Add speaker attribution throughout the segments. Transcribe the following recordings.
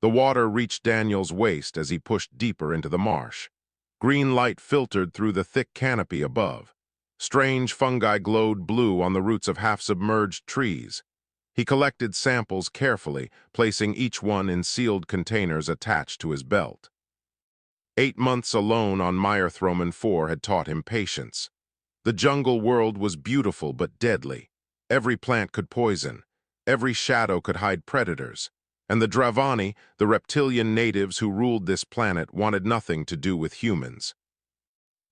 Speaker 1: The water reached Daniel's waist as he pushed deeper into the marsh. Green light filtered through the thick canopy above. Strange fungi glowed blue on the roots of half-submerged trees. He collected samples carefully, placing each one in sealed containers attached to his belt. 8 months alone on Myrthroman IV had taught him patience. The jungle world was beautiful but deadly. Every plant could poison. Every shadow could hide predators. And the Dravani, the reptilian natives who ruled this planet, wanted nothing to do with humans.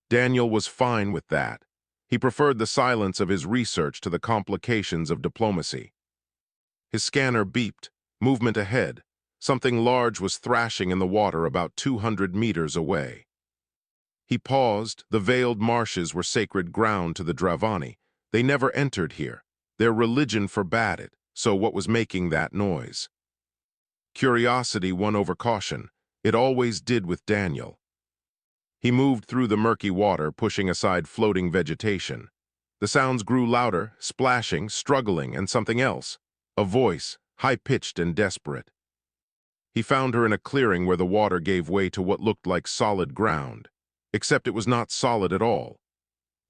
Speaker 1: Daniel was fine with that. He preferred the silence of his research to the complications of diplomacy. His scanner beeped. Movement ahead. Something large was thrashing in the water about 200 meters away. He paused. The veiled marshes were sacred ground to the Dravani. They never entered here. Their religion forbade it, so what was making that noise? Curiosity won over caution. It always did with Daniel. He moved through the murky water, pushing aside floating vegetation. The sounds grew louder, splashing, struggling, and something else. A voice, high-pitched and desperate. He found her in a clearing where the water gave way to what looked like solid ground. Except it was not solid at all.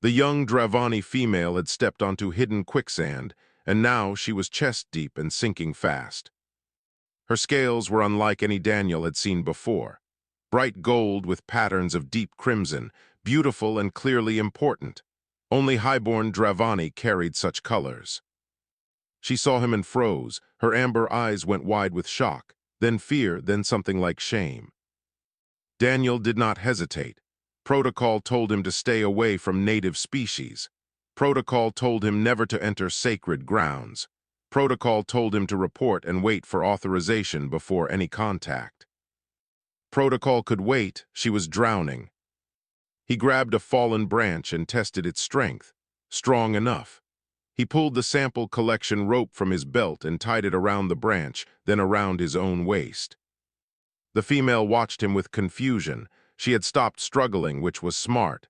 Speaker 1: The young Dravani female had stepped onto hidden quicksand, and now she was chest-deep and sinking fast. Her scales were unlike any Daniel had seen before. Bright gold with patterns of deep crimson, beautiful and clearly important. Only highborn Dravani carried such colors. She saw him and froze. Her amber eyes went wide with shock, then fear, then something like shame. Daniel did not hesitate. Protocol told him to stay away from native species. Protocol told him never to enter sacred grounds. Protocol told him to report and wait for authorization before any contact. Protocol could wait. She was drowning. He grabbed a fallen branch and tested its strength. Strong enough. He pulled the sample collection rope from his belt and tied it around the branch, then around his own waist. The female watched him with confusion. She had stopped struggling, which was smart.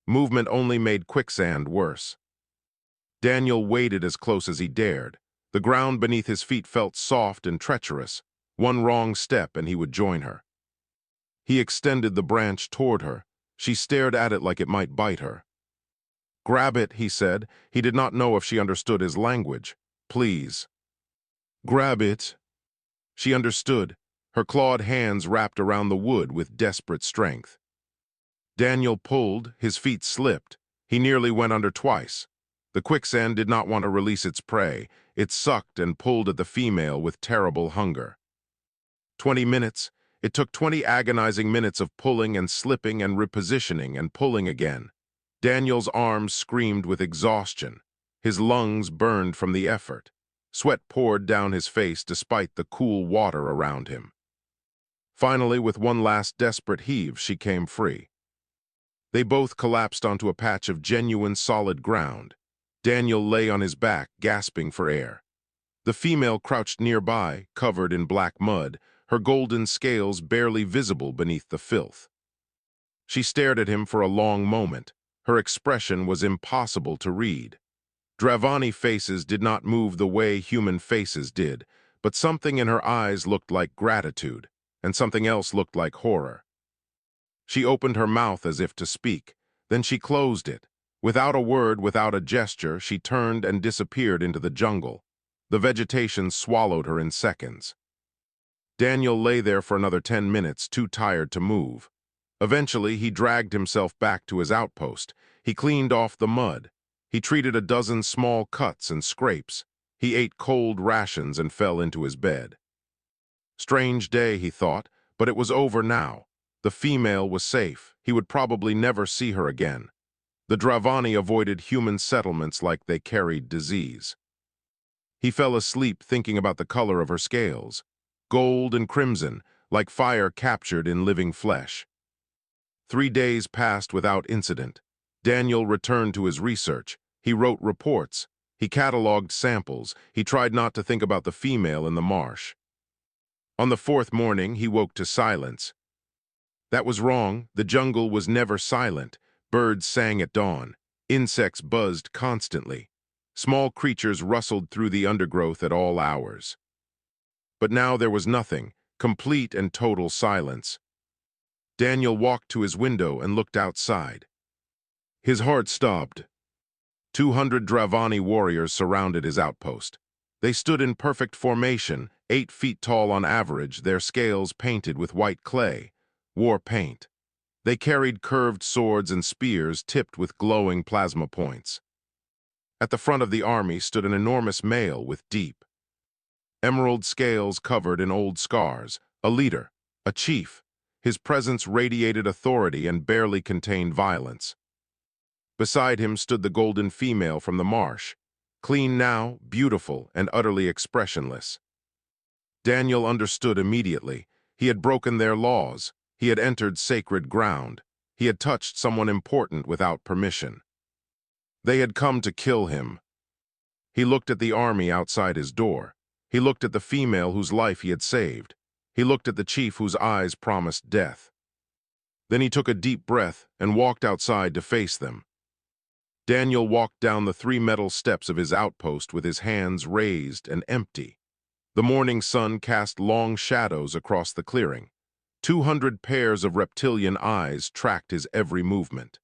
Speaker 1: Movement only made quicksand worse. Daniel waded as close as he dared. The ground beneath his feet felt soft and treacherous. One wrong step and he would join her. He extended the branch toward her. She stared at it like it might bite her. "Grab it," he said. He did not know if she understood his language. "Please." "Grab it." She understood. Her clawed hands wrapped around the wood with desperate strength. Daniel pulled. His feet slipped. He nearly went under twice. The quicksand did not want to release its prey. It sucked and pulled at the female with terrible hunger. 20 minutes. It took 20 agonizing minutes of pulling and slipping and repositioning and pulling again. Daniel's arms screamed with exhaustion. His lungs burned from the effort. Sweat poured down his face despite the cool water around him. Finally, with one last desperate heave, she came free. They both collapsed onto a patch of genuine solid ground. Daniel lay on his back, gasping for air. The female crouched nearby, covered in black mud, her golden scales barely visible beneath the filth. She stared at him for a long moment. Her expression was impossible to read. Dravani faces did not move the way human faces did, but something in her eyes looked like gratitude, and something else looked like horror. She opened her mouth as if to speak, then she closed it. Without a word, without a gesture, she turned and disappeared into the jungle. The vegetation swallowed her in seconds. Daniel lay there for another 10 minutes, too tired to move. Eventually, he dragged himself back to his outpost. He cleaned off the mud. He treated a dozen small cuts and scrapes. He ate cold rations and fell into his bed. Strange day, he thought, but it was over now. The female was safe. He would probably never see her again. The Dravani avoided human settlements like they carried disease. He fell asleep thinking about the color of her scales. Gold and crimson, like fire captured in living flesh. 3 days passed without incident. Daniel returned to his research. He wrote reports. He cataloged samples. He tried not to think about the female in the marsh. On the 4th morning, he woke to silence. That was wrong. The jungle was never silent. Birds sang at dawn. Insects buzzed constantly. Small creatures rustled through the undergrowth at all hours. But now there was nothing. Complete and total silence. Daniel walked to his window and looked outside. His heart stopped. 200 Dravani warriors surrounded his outpost. They stood in perfect formation, 8 feet tall on average, their scales painted with white clay, war paint. They carried curved swords and spears tipped with glowing plasma points. At the front of the army stood an enormous male with deep, emerald scales covered in old scars, a leader, a chief. His presence radiated authority and barely contained violence. Beside him stood the golden female from the marsh, clean now, beautiful, and utterly expressionless. Daniel understood immediately. He had broken their laws. He had entered sacred ground. He had touched someone important without permission. They had come to kill him. He looked at the army outside his door. He looked at the female whose life he had saved. He looked at the chief whose eyes promised death. Then he took a deep breath and walked outside to face them. Daniel walked down the 3 metal steps of his outpost with his hands raised and empty. The morning sun cast long shadows across the clearing. 200 pairs of reptilian eyes tracked his every movement.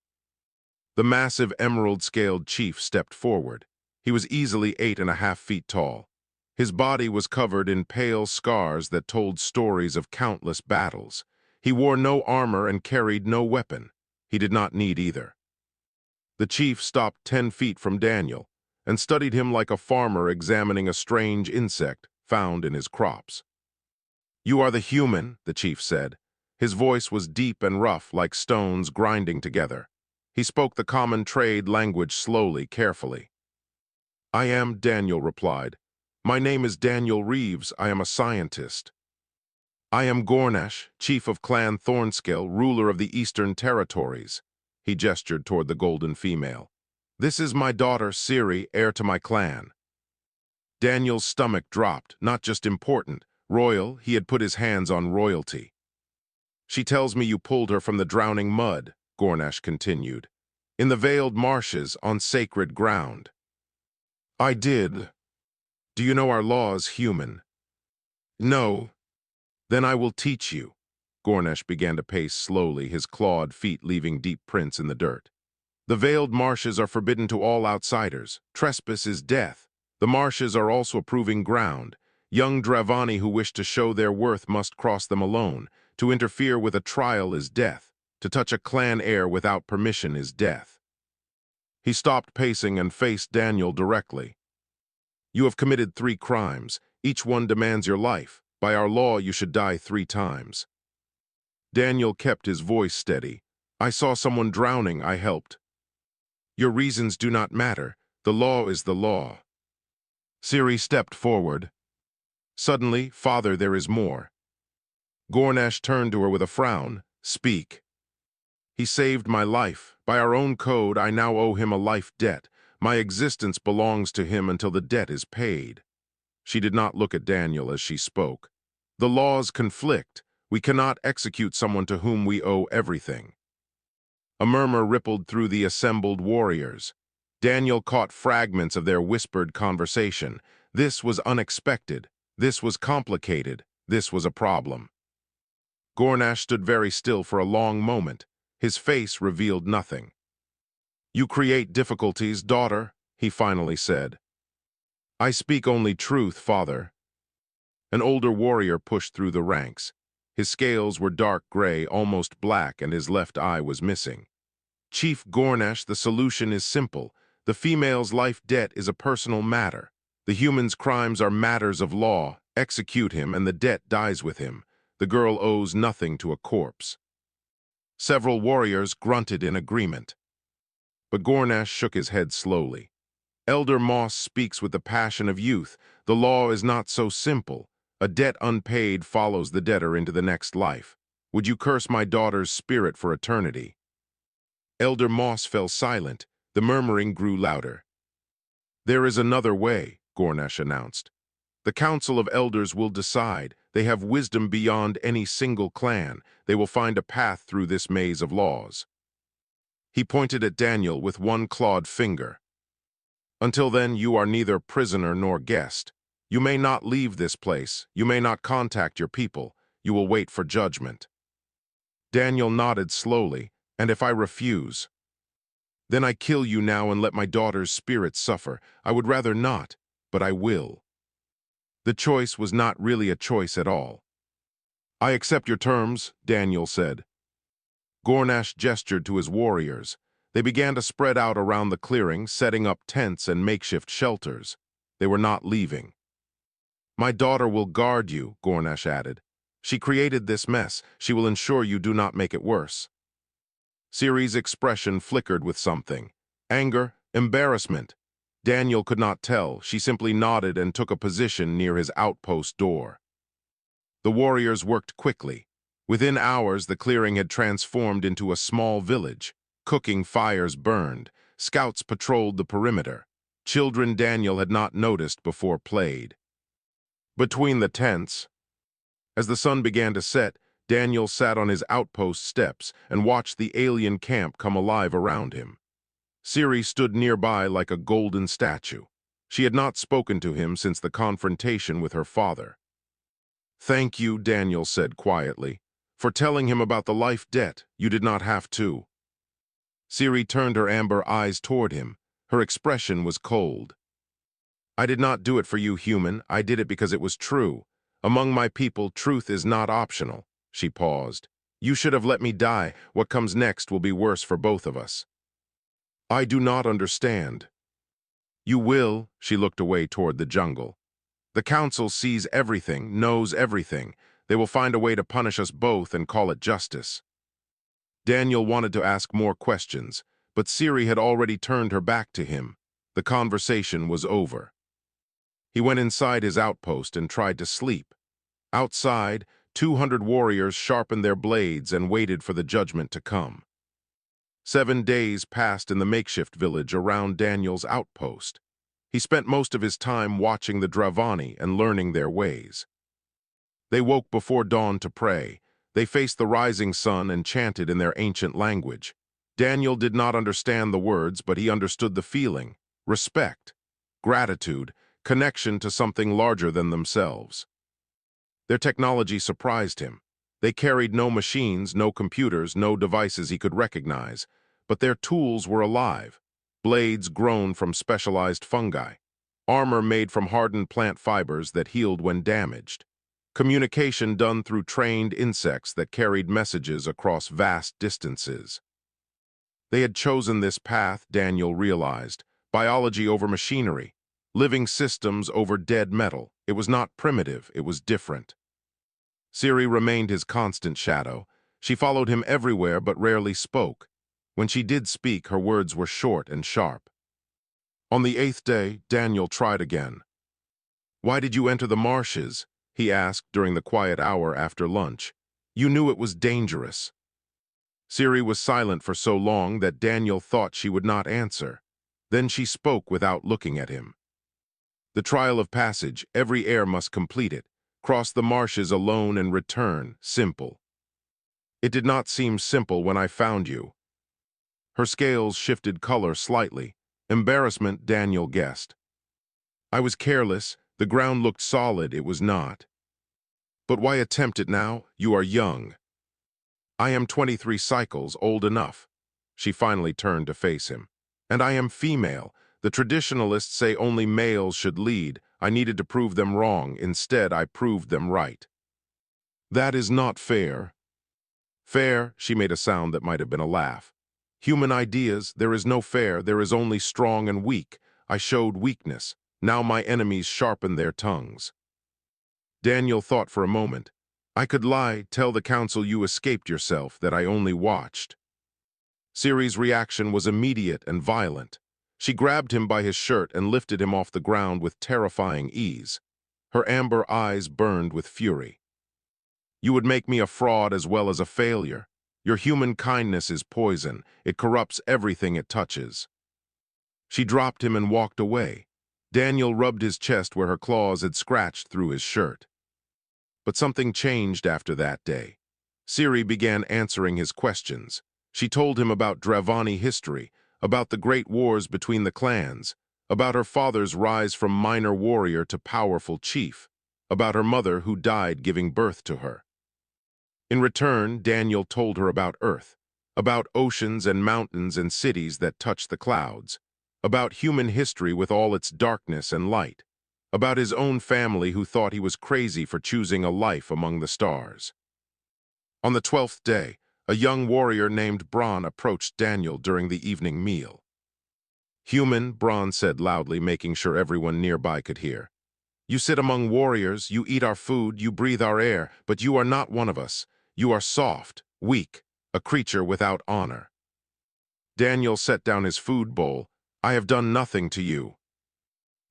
Speaker 1: The massive emerald-scaled chief stepped forward. He was easily 8.5 feet tall. His body was covered in pale scars that told stories of countless battles. He wore no armor and carried no weapon. He did not need either. The chief stopped 10 feet from Daniel and studied him like a farmer examining a strange insect found in his crops. "You are the human," the chief said. His voice was deep and rough, like stones grinding together. He spoke the common trade language slowly, carefully. "I am," Daniel replied. "My name is Daniel Reeves. I am a scientist. I am Gornesh, chief of Clan Thornscale, ruler of the Eastern Territories." He gestured toward the golden female. "This is my daughter, Siri, heir to my clan." Daniel's stomach dropped, not just important, royal. He had put his hands on royalty. "She tells me you pulled her from the drowning mud," Gornesh continued. "In the veiled marshes, on sacred ground." "I did. Do you know our laws, human?" "No." "Then I will teach you." Gornesh began to pace slowly, his clawed feet leaving deep prints in the dirt. "The veiled marshes are forbidden to all outsiders. Trespass is death. The marshes are also proving ground. Young Dravani who wish to show their worth must cross them alone. To interfere with a trial is death. To touch a clan heir without permission is death." He stopped pacing and faced Daniel directly. "You have committed 3 crimes. Each one demands your life. By our law, you should die 3 times. Daniel kept his voice steady. "I saw someone drowning. I helped." "Your reasons do not matter. The law is the law." Siri stepped forward. "Suddenly, Father, there is more." Gornesh turned to her with a frown. "Speak." "He saved my life. By our own code, I now owe him a life debt. My existence belongs to him until the debt is paid." She did not look at Daniel as she spoke. "The laws conflict. We cannot execute someone to whom we owe everything." A murmur rippled through the assembled warriors. Daniel caught fragments of their whispered conversation. This was unexpected. This was complicated. This was a problem. Gornesh stood very still for a long moment. His face revealed nothing. "You create difficulties, daughter," he finally said. "I speak only truth, Father." An older warrior pushed through the ranks. His scales were dark gray, almost black, and his left eye was missing. "Chief Gornesh, the solution is simple. The female's life debt is a personal matter. The human's crimes are matters of law. Execute him, and the debt dies with him. The girl owes nothing to a corpse." Several warriors grunted in agreement. But Gornesh shook his head slowly. "Elder Moss speaks with the passion of youth. The law is not so simple. A debt unpaid follows the debtor into the next life. Would you curse my daughter's spirit for eternity?" Elder Moss fell silent. The murmuring grew louder. "There is another way," Gornesh announced. "The Council of Elders will decide. They have wisdom beyond any single clan. They will find a path through this maze of laws." He pointed at Daniel with one clawed finger. "Until then, you are neither prisoner nor guest. You may not leave this place. You may not contact your people. You will wait for judgment." Daniel nodded slowly. "And if I refuse?" "Then I kill you now and let my daughter's spirit suffer. I would rather not, but I will." The choice was not really a choice at all. "I accept your terms," Daniel said. Gornash gestured to his warriors. They began to spread out around the clearing, setting up tents and makeshift shelters. They were not leaving. "My daughter will guard you," Gornash added. "She created this mess. She will ensure you do not make it worse." Ciri's expression flickered with something. Anger, embarrassment. Daniel could not tell. She simply nodded and took a position near his outpost door. The warriors worked quickly. Within hours, the clearing had transformed into a small village. Cooking fires burned. Scouts patrolled the perimeter. Children Daniel had not noticed before played. Between the tents, as the sun began to set, Daniel sat on his outpost steps and watched the alien camp come alive around him. Ciri stood nearby like a golden statue. She had not spoken to him since the confrontation with her father. "Thank you," Daniel said quietly, "for telling him about the life debt. You did not have to." Ciri turned her amber eyes toward him. Her expression was cold. "I did not do it for you, human. I did it because it was true. Among my people, truth is not optional." She paused. "You should have let me die. What comes next will be worse for both of us." "I do not understand." "You will." She looked away toward the jungle. "The council sees everything, knows everything. They will find a way to punish us both and call it justice." Daniel wanted to ask more questions, but Ciri had already turned her back to him. The conversation was over. He went inside his outpost and tried to sleep. Outside, 200 warriors sharpened their blades and waited for the judgment to come. 7 days passed in the makeshift village around Daniel's outpost. He spent most of his time watching the Dravani and learning their ways. They woke before dawn to pray. They faced the rising sun and chanted in their ancient language. Daniel did not understand the words, but he understood the feeling: respect, gratitude, connection to something larger than themselves. Their technology surprised him. They carried no machines, no computers, no devices he could recognize, but their tools were alive. Blades grown from specialized fungi, armor made from hardened plant fibers that healed when damaged, communication done through trained insects that carried messages across vast distances. They had chosen this path, Daniel realized: biology over machinery, living systems over dead metal. It was not primitive, it was different. Ciri remained his constant shadow. She followed him everywhere but rarely spoke. When she did speak, her words were short and sharp. On the 8th day, Daniel tried again. "Why did you enter the marshes?" he asked during the quiet hour after lunch. "You knew it was dangerous." Ciri was silent for so long that Daniel thought she would not answer. Then she spoke without looking at him. "The trial of passage, every heir must complete it. Cross the marshes alone and return, simple." "It did not seem simple when I found you." Her scales shifted color slightly. Embarrassment, Daniel guessed. "I was careless. The ground looked solid. It was not." "But why attempt it now? You are young." "I am 23 cycles, old enough." She finally turned to face him. "And I am female. The traditionalists say only males should lead. I needed to prove them wrong. Instead, I proved them right." "That is not fair." "Fair," she made a sound that might have been a laugh. "Human ideas, there is no fair, there is only strong and weak. I showed weakness. Now my enemies sharpen their tongues." Daniel thought for a moment. "I could lie, tell the council you escaped yourself, that I only watched." Ciri's reaction was immediate and violent. She grabbed him by his shirt and lifted him off the ground with terrifying ease. Her amber eyes burned with fury. "You would make me a fraud as well as a failure. Your human kindness is poison. It corrupts everything it touches." She dropped him and walked away. Daniel rubbed his chest where her claws had scratched through his shirt. But something changed after that day. Ciri began answering his questions. She told him about Dravani history, about the great wars between the clans, about her father's rise from minor warrior to powerful chief, about her mother who died giving birth to her. In return, Daniel told her about Earth, about oceans and mountains and cities that touch the clouds, about human history with all its darkness and light, about his own family who thought he was crazy for choosing a life among the stars. On the 12th day, a young warrior named Bron approached Daniel during the evening meal. "Human," Bron said loudly, making sure everyone nearby could hear. "You sit among warriors, you eat our food, you breathe our air, but you are not one of us. You are soft, weak, a creature without honor." Daniel set down his food bowl. "I have done nothing to you.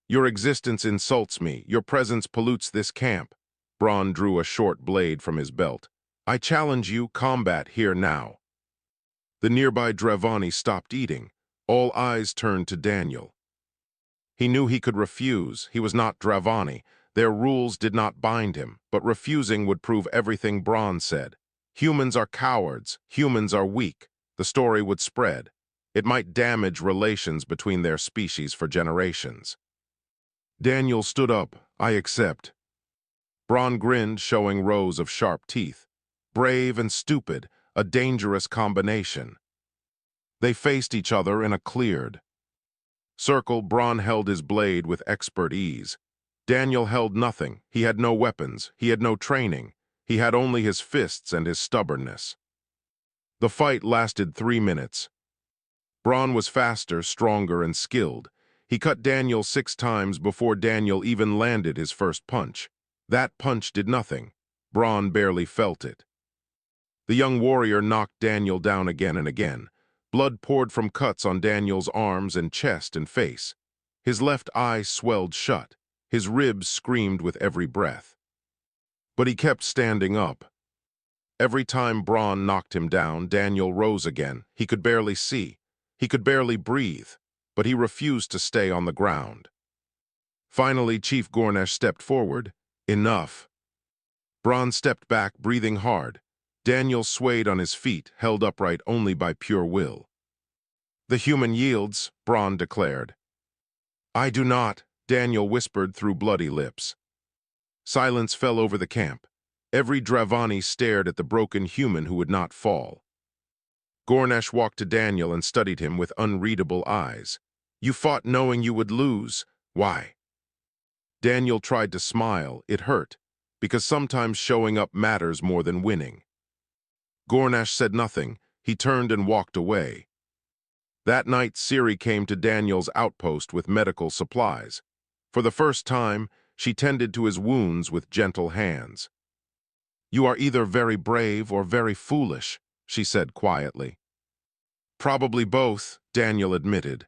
Speaker 1: Your existence insults me. Your presence pollutes this camp." Bron drew a short blade from his belt. "I challenge you, combat here now." The nearby Dravani stopped eating. All eyes turned to Daniel. He knew he could refuse. He was not Dravani. Their rules did not bind him, but refusing would prove everything Bron said. Humans are cowards. Humans are weak. The story would spread. It might damage relations between their species for generations. Daniel stood up. "I accept." Bron grinned, showing rows of sharp teeth. Brave and stupid, a dangerous combination. They faced each other in a cleared circle. Bron held his blade with expert ease. Daniel held nothing. He had no weapons. He had no training. He had only his fists and his stubbornness. The fight lasted 3 minutes. Bron was faster, stronger, and skilled. He cut Daniel 6 times before Daniel even landed his first punch. That punch did nothing. Bron barely felt it. The young warrior knocked Daniel down again and again. Blood poured from cuts on Daniel's arms and chest and face. His left eye swelled shut. His ribs screamed with every breath. But he kept standing up. Every time Bron knocked him down, Daniel rose again. He could barely see. He could barely breathe. But he refused to stay on the ground. Finally, Chief Gornesh stepped forward. "Enough." Bron stepped back, breathing hard. Daniel swayed on his feet, held upright only by pure will. "The human yields," Bron declared. "I do not," Daniel whispered through bloody lips. Silence fell over the camp. Every Dravani stared at the broken human who would not fall. Gornesh walked to Daniel and studied him with unreadable eyes. "You fought knowing you would lose. Why?" Daniel tried to smile. It hurt, because sometimes showing up matters more than winning. Gornesh said nothing. He turned and walked away. That night, Siri came to Daniel's outpost with medical supplies. For the first time, she tended to his wounds with gentle hands. "You are either very brave or very foolish," she said quietly. "Probably both," Daniel admitted.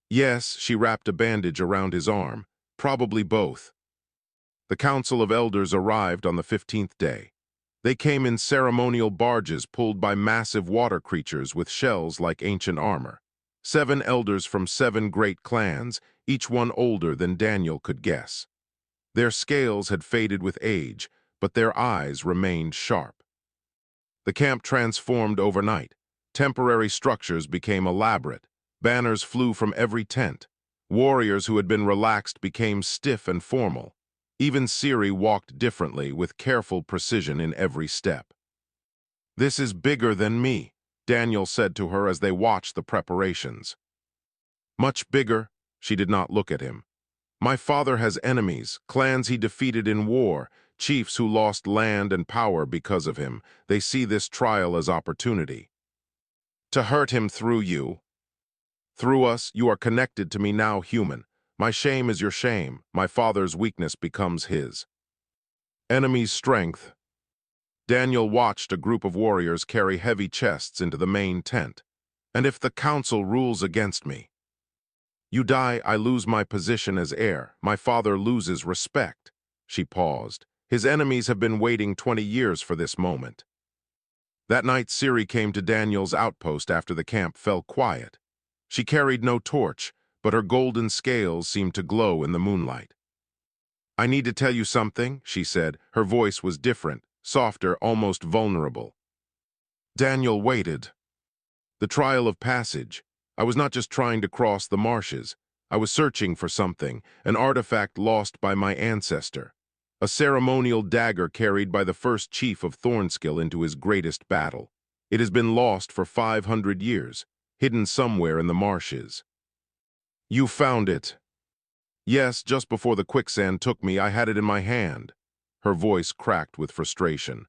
Speaker 1: "Yes," she wrapped a bandage around his arm. "Probably both." The Council of Elders arrived on the 15th day. They came in ceremonial barges pulled by massive water creatures with shells like ancient armor. 7 elders from 7 great clans, each one older than Daniel could guess. Their scales had faded with age, but their eyes remained sharp. The camp transformed overnight. Temporary structures became elaborate. Banners flew from every tent. Warriors who had been relaxed became stiff and formal. Even Siri walked differently, with careful precision in every step. "This is bigger than me," Daniel said to her as they watched the preparations. "Much bigger." She did not look at him. "My father has enemies, clans he defeated in war, chiefs who lost land and power because of him. They see this trial as opportunity. To hurt him through you. Through us, you are connected to me now, human. My shame is your shame. My father's weakness becomes his. Enemy's strength." Daniel watched a group of warriors carry heavy chests into the main tent. "And if the council rules against me? You die, I lose my position as heir. My father loses respect." She paused. "His enemies have been waiting 20 years for this moment." That night, Siri came to Daniel's outpost after the camp fell quiet. She carried no torch, but her golden scales seemed to glow in the moonlight. "I need to tell you something," she said. Her voice was different, softer, almost vulnerable. Daniel waited. "The trial of passage. I was not just trying to cross the marshes. I was searching for something, an artifact lost by my ancestor. a ceremonial dagger carried by the first chief of Thornskill into his greatest battle. It has been lost for 500 years, hidden somewhere in the marshes. You found it. Yes, just before the quicksand took me, I had it in my hand. Her voice cracked with frustration.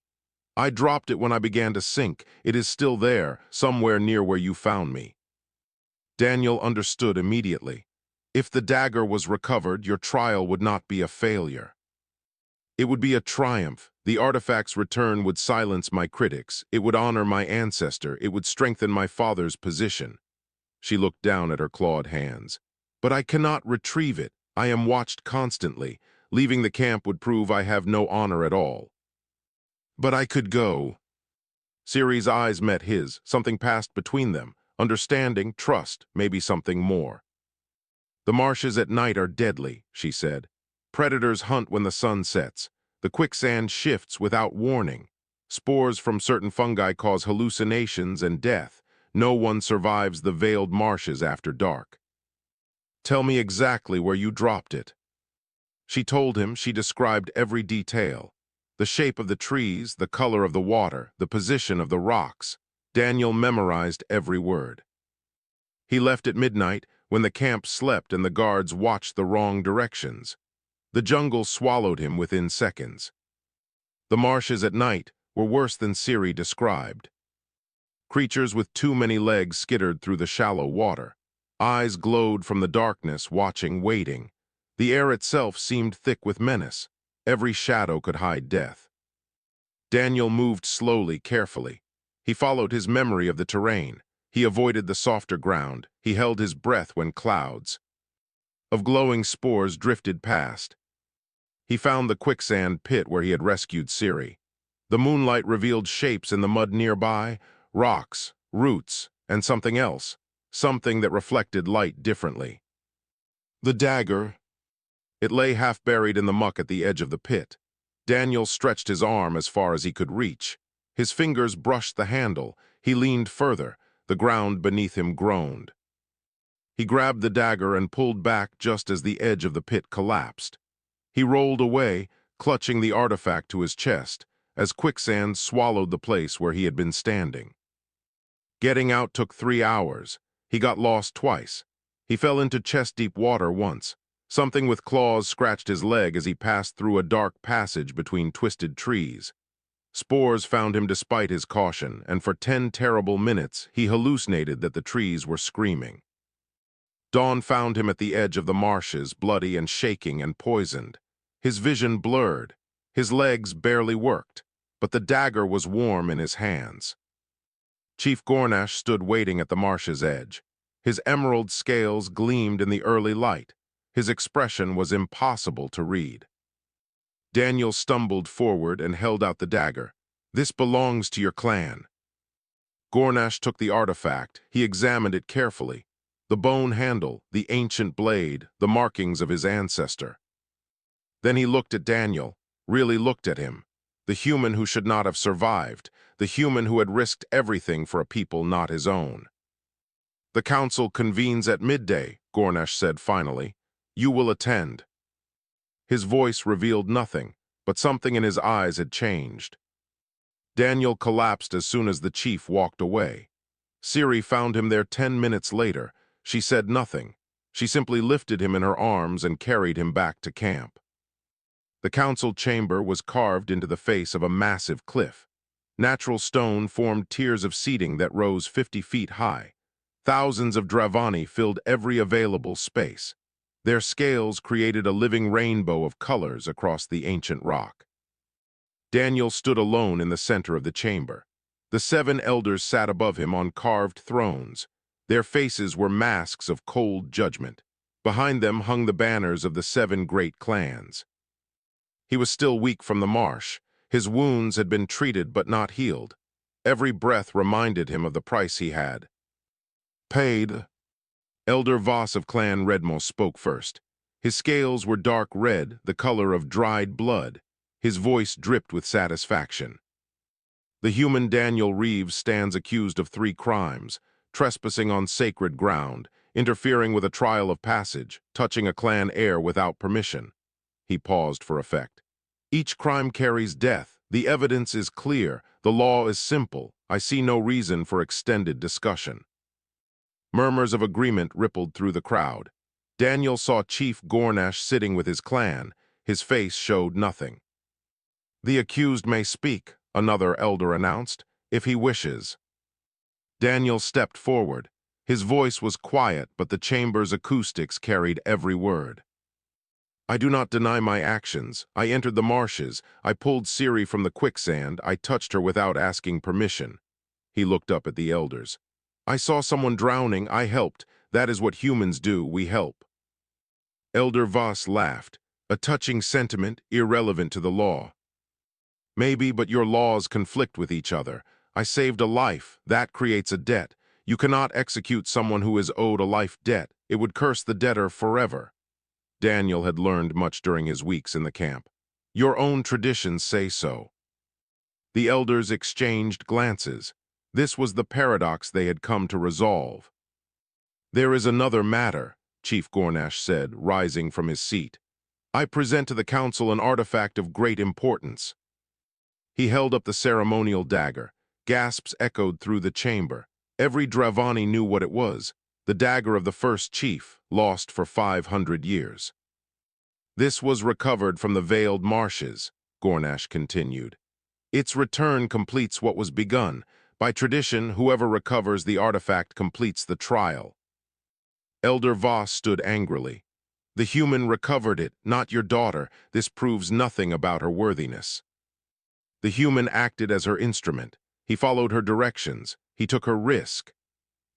Speaker 1: I dropped it when I began to sink. It is still there, somewhere near where you found me. Daniel understood immediately. If the dagger was recovered, your trial would not be a failure. It would be a triumph. The artifact's return would silence my critics. It would honor my ancestor. It would strengthen my father's position. She looked down at her clawed hands. But I cannot retrieve it. I am watched constantly. Leaving the camp would prove I have no honor at all. But I could go. Ciri's eyes met his. Something passed between them. Understanding, trust, maybe something more. The marshes at night are deadly, she said. Predators hunt when the sun sets. The quicksand shifts without warning. Spores from certain fungi cause hallucinations and death. No one survives the veiled marshes after dark. Tell me exactly where you dropped it. She told him. She described every detail. The shape of the trees, the color of the water, the position of the rocks. Daniel memorized every word. He left at midnight, when the camp slept and the guards watched the wrong directions. The jungle swallowed him within seconds. The marshes at night were worse than Ciri described. Creatures with too many legs skittered through the shallow water. Eyes glowed from the darkness, watching, waiting. The air itself seemed thick with menace. Every shadow could hide death. Daniel moved slowly, carefully. He followed his memory of the terrain. He avoided the softer ground. He held his breath when clouds of glowing spores drifted past. He found the quicksand pit where he had rescued Ciri. The moonlight revealed shapes in the mud nearby, rocks, roots, and something else, something that reflected light differently. The dagger. It lay half buried in the muck at the edge of the pit. Daniel stretched his arm as far as he could reach. His fingers brushed the handle. He leaned further. The ground beneath him groaned. He grabbed the dagger and pulled back just as the edge of the pit collapsed. He rolled away, clutching the artifact to his chest, as quicksand swallowed the place where he had been standing. Getting out took 3 hours. He got lost twice. He fell into chest-deep water once. Something with claws scratched his leg as he passed through a dark passage between twisted trees. Spores found him despite his caution, and for 10 terrible minutes he hallucinated that the trees were screaming. Dawn found him at the edge of the marshes, bloody and shaking and poisoned. His vision blurred. His legs barely worked, but the dagger was warm in his hands. Chief Gornash stood waiting at the marsh's edge. His emerald scales gleamed in the early light. His expression was impossible to read. Daniel stumbled forward and held out the dagger. This belongs to your clan. Gornash took the artifact. He examined it carefully. The bone handle, the ancient blade, the markings of his ancestor. Then he looked at Daniel, really looked at him. The human who should not have survived, the human who had risked everything for a people not his own. The council convenes at midday, Gornash said finally. You will attend. His voice revealed nothing, but something in his eyes had changed. Daniel collapsed as soon as the chief walked away. Ciri found him there 10 minutes later. She said nothing. She simply lifted him in her arms and carried him back to camp. The council chamber was carved into the face of a massive cliff. Natural stone formed tiers of seating that rose 50 feet high. Thousands of Dravani filled every available space. Their scales created a living rainbow of colors across the ancient rock. Daniel stood alone in the center of the chamber. The 7 elders sat above him on carved thrones. Their faces were masks of cold judgment. Behind them hung the banners of the 7 great clans. He was still weak from the marsh. His wounds had been treated but not healed. Every breath reminded him of the price he had paid. Elder Voss of Clan Redmo spoke first. His scales were dark red, the color of dried blood. His voice dripped with satisfaction. The human Daniel Reeves stands accused of 3 crimes: trespassing on sacred ground, interfering with a trial of passage, touching a clan heir without permission. He paused for effect. Each crime carries death. The evidence is clear. The law is simple. I see no reason for extended discussion. Murmurs of agreement rippled through the crowd. Daniel saw Chief Gornash sitting with his clan. His face showed nothing. "The accused may speak," another elder announced, "if he wishes." Daniel stepped forward. His voice was quiet, but the chamber's acoustics carried every word. "I do not deny my actions. I entered the marshes. I pulled Siri from the quicksand. I touched her without asking permission." He looked up at the elders. "I saw someone drowning. I helped. That is what humans do. We help." Elder Voss laughed. "A touching sentiment, irrelevant to the law." "Maybe, but your laws conflict with each other. I saved a life. That creates a debt. You cannot execute someone who is owed a life debt. It would curse the debtor forever." Daniel had learned much during his weeks in the camp. "Your own traditions say so." The elders exchanged glances. This was the paradox they had come to resolve. "There is another matter," Chief Gornash said, rising from his seat. "I present to the council an artifact of great importance." He held up the ceremonial dagger. Gasps echoed through the chamber. Every Dravani knew what it was, the dagger of the first chief, lost for 500 years. "This was recovered from the Veiled Marshes," Gornash continued. "Its return completes what was begun. By tradition, whoever recovers the artifact completes the trial." Elder Voss stood angrily. "The human recovered it, not your daughter. This proves nothing about her worthiness." "The human acted as her instrument. He followed her directions. He took her risk."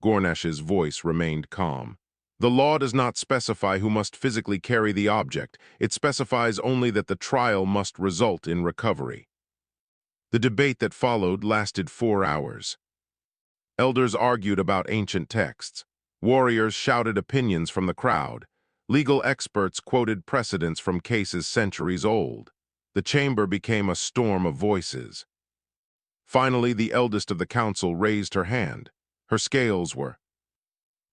Speaker 1: Gornash's voice remained calm. "The law does not specify who must physically carry the object. It specifies only that the trial must result in recovery." The debate that followed lasted 4 hours. Elders argued about ancient texts. Warriors shouted opinions from the crowd. Legal experts quoted precedents from cases centuries old. The chamber became a storm of voices. Finally, the eldest of the council raised her hand. Her scales were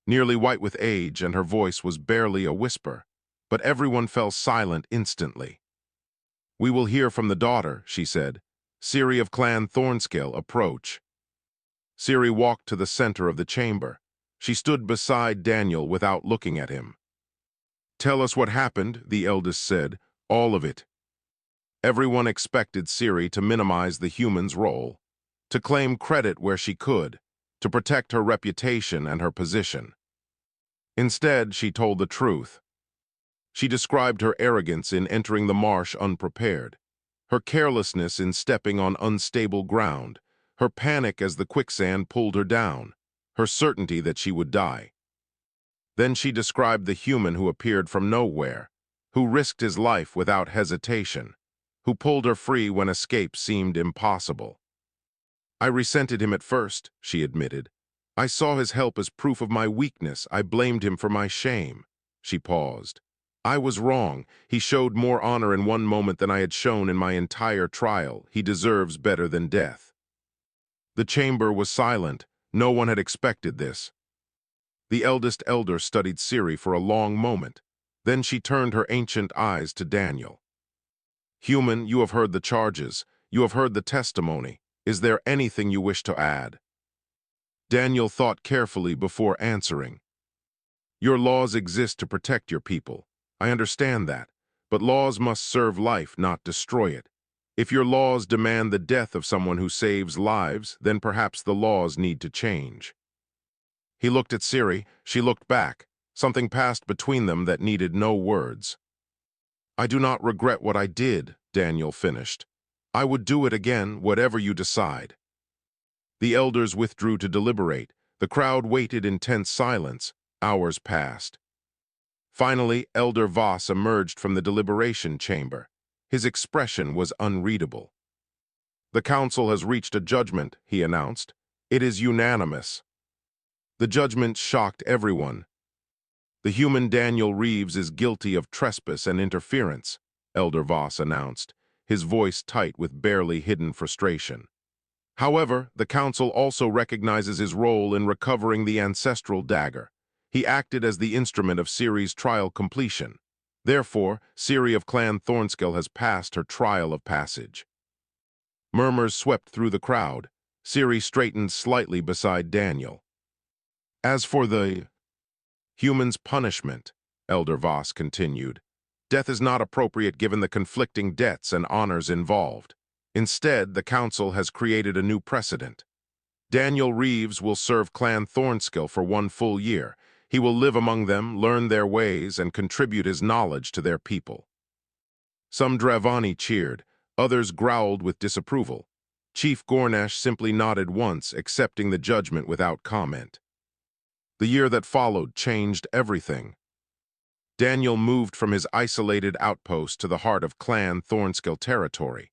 Speaker 1: nearly white with age, and her voice was barely a whisper. But everyone fell silent instantly. "We will hear from the daughter," she said. "Siri of Clan Thornscale, approach." Siri walked to the center of the chamber. She stood beside Daniel without looking at him. "Tell us what happened," the eldest said. "All of it." Everyone expected Siri to minimize the human's role, to claim credit where she could, to protect her reputation and her position. Instead, she told the truth. She described her arrogance in entering the marsh unprepared, her carelessness in stepping on unstable ground, her panic as the quicksand pulled her down, her certainty that she would die. Then she described the human who appeared from nowhere, who risked his life without hesitation, who pulled her free when escape seemed impossible. "I resented him at first," she admitted. "I saw his help as proof of my weakness. I blamed him for my shame." She paused. "I was wrong. He showed more honor in one moment than I had shown in my entire trial. He deserves better than death." The chamber was silent. No one had expected this. The eldest elder studied Siri for a long moment. Then she turned her ancient eyes to Daniel. "Human, you have heard the charges. You have heard the testimony. Is there anything you wish to add?" Daniel thought carefully before answering. "Your laws exist to protect your people. I understand that. But laws must serve life, not destroy it. If your laws demand the death of someone who saves lives, then perhaps the laws need to change." He looked at Siri. She looked back. Something passed between them that needed no words. "I do not regret what I did," Daniel finished. "I would do it again, whatever you decide." The elders withdrew to deliberate. The crowd waited in tense silence. Hours passed. Finally, Elder Voss emerged from the deliberation chamber. His expression was unreadable. "The council has reached a judgment," he announced. "It is unanimous." The judgment shocked everyone. "The human Daniel Reeves is guilty of trespass and interference," Elder Voss announced, his voice tight with barely hidden frustration. "However, the council also recognizes his role in recovering the ancestral dagger. He acted as the instrument of Siri's trial completion. Therefore, Ciri of Clan Thornskill has passed her trial of passage. Murmurs swept through the crowd. Ciri straightened slightly beside Daniel. As for the human's punishment, Elder Voss continued, death is not appropriate given the conflicting debts and honors involved. Instead, the Council has created a new precedent. Daniel Reeves will serve Clan Thornskill for 1 full year. He will live among them, learn their ways, and contribute his knowledge to their people. Some Dravani cheered, others growled with disapproval. Chief Gornash simply nodded once, accepting the judgment without comment. The year that followed changed everything. Daniel moved from his isolated outpost to the heart of Clan Thornskill territory.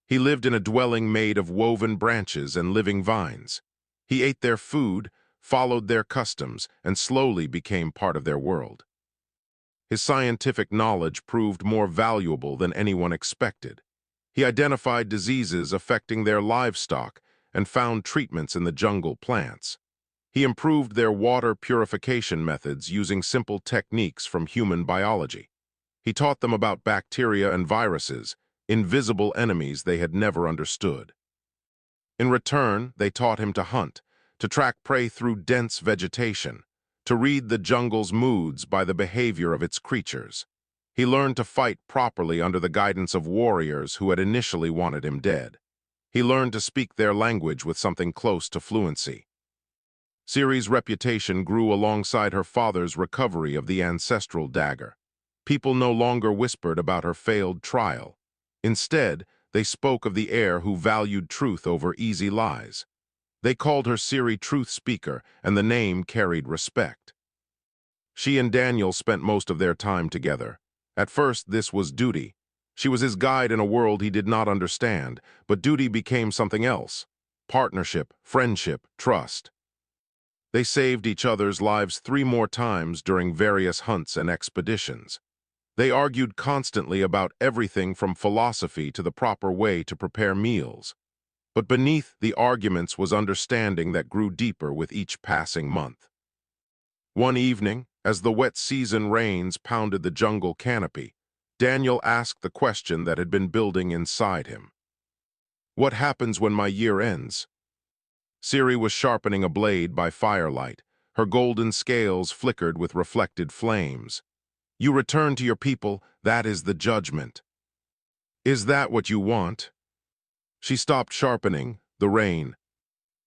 Speaker 1: He lived in a dwelling made of woven branches and living vines. He ate their food, followed their customs, and slowly became part of their world. His scientific knowledge proved more valuable than anyone expected. He identified diseases affecting their livestock and found treatments in the jungle plants. He improved their water purification methods using simple techniques from human biology. He taught them about bacteria and viruses, invisible enemies they had never understood. In return, they taught him to hunt, to track prey through dense vegetation, to read the jungle's moods by the behavior of its creatures. He learned to fight properly under the guidance of warriors who had initially wanted him dead. He learned to speak their language with something close to fluency. Ciri's reputation grew alongside her father's recovery of the ancestral dagger. People no longer whispered about her failed trial. Instead, they spoke of the heir who valued truth over easy lies. They called her Ciri Truth Speaker, and the name carried respect. She and Daniel spent most of their time together. At first, this was duty. She was his guide in a world he did not understand, but duty became something else. Partnership, friendship, trust. They saved each other's lives 3 more times during various hunts and expeditions. They argued constantly about everything from philosophy to the proper way to prepare meals. But beneath the arguments was understanding that grew deeper with each passing month. One evening, as the wet season rains pounded the jungle canopy, Daniel asked the question that had been building inside him. What happens when my year ends? Ciri was sharpening a blade by firelight. Her golden scales flickered with reflected flames. You return to your people, that is the judgment. Is that what you want? She stopped sharpening. The rain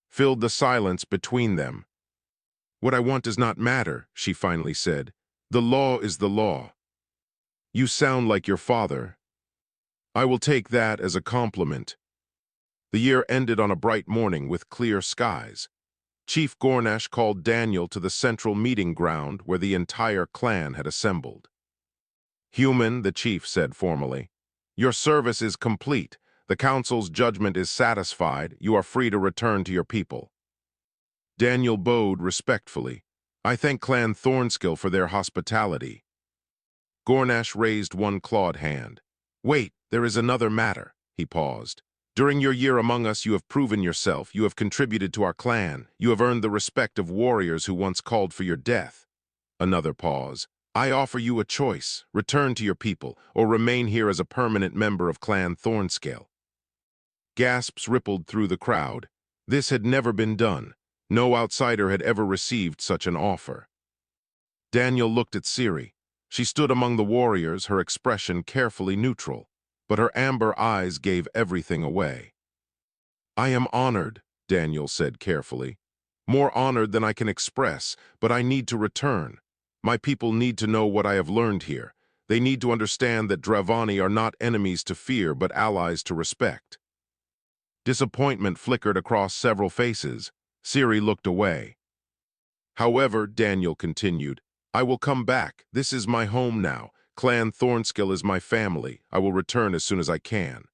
Speaker 1: filled the silence between them. What I want does not matter, she finally said. The law is the law. You sound like your father. I will take that as a compliment. The year ended on a bright morning with clear skies. Chief Gornash called Daniel to the central meeting ground where the entire clan had assembled. Human, the chief said formally, your service is complete. The council's judgment is satisfied. You are free to return to your people. Daniel bowed respectfully. I thank Clan Thornskill for their hospitality. Gornash raised one clawed hand. Wait, there is another matter. He paused. During your year among us, you have proven yourself. You have contributed to our clan. You have earned the respect of warriors who once called for your death. Another pause. I offer you a choice. Return to your people, or remain here as a permanent member of Clan Thornskill. Gasps rippled through the crowd. This had never been done. No outsider had ever received such an offer. Daniel looked at Ciri. She stood among the warriors, her expression carefully neutral, but her amber eyes gave everything away. I am honored, Daniel said carefully. More honored than I can express, but I need to return. My people need to know what I have learned here. They need to understand that Dravani are not enemies to fear, but allies to respect. Disappointment flickered across several faces. Ciri looked away. However, Daniel continued, I will come back. This is my home now. Clan Thornskill is my family. I will return as soon as I can.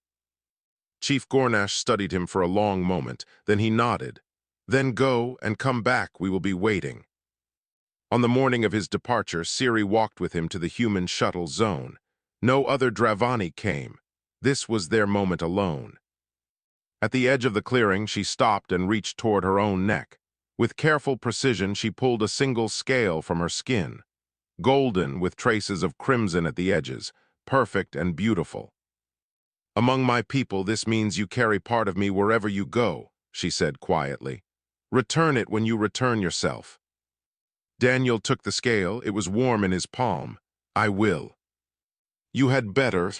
Speaker 1: Chief Gornash studied him for a long moment. Then he nodded. Then go and come back. We will be waiting. On the morning of his departure, Ciri walked with him to the human shuttle zone. No other Dravani came. This was their moment alone. At the edge of the clearing, she stopped and reached toward her own neck. With careful precision, she pulled a single scale from her skin. golden with traces of crimson at the edges, perfect and beautiful. "Among my people, this means you carry part of me wherever you go," she said quietly. "Return it when you return yourself." Daniel took the scale. It was warm in his palm. "I will." "You had better."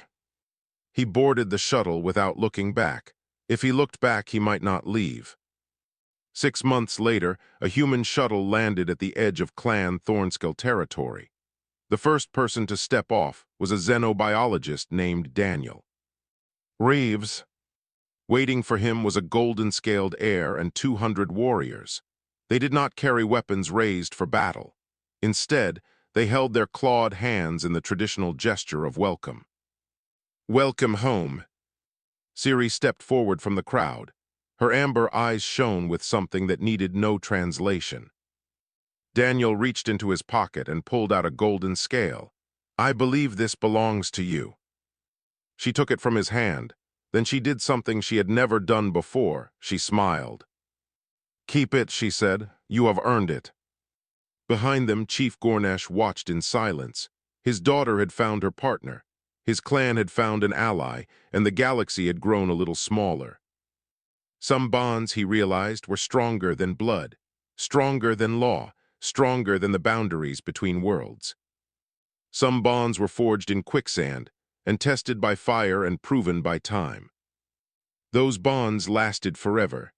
Speaker 1: He boarded the shuttle without looking back. If he looked back, he might not leave. 6 months later, a human shuttle landed at the edge of Clan Thornskill territory. The first person to step off was a xenobiologist named Daniel Reeves. Waiting for him was a golden-scaled heir and 200 warriors. They did not carry weapons raised for battle. Instead, they held their clawed hands in the traditional gesture of welcome. "Welcome home." Siri stepped forward from the crowd. Her amber eyes shone with something that needed no translation. Daniel reached into his pocket and pulled out a golden scale. "I believe this belongs to you." She took it from his hand. Then she did something she had never done before. She smiled. "Keep it," she said. "You have earned it." Behind them, Chief Gornesh watched in silence. His daughter had found her partner. His clan had found an ally, and the galaxy had grown a little smaller. Some bonds, he realized, were stronger than blood, stronger than law, stronger than the boundaries between worlds. Some bonds were forged in quicksand and tested by fire and proven by time. Those bonds lasted forever,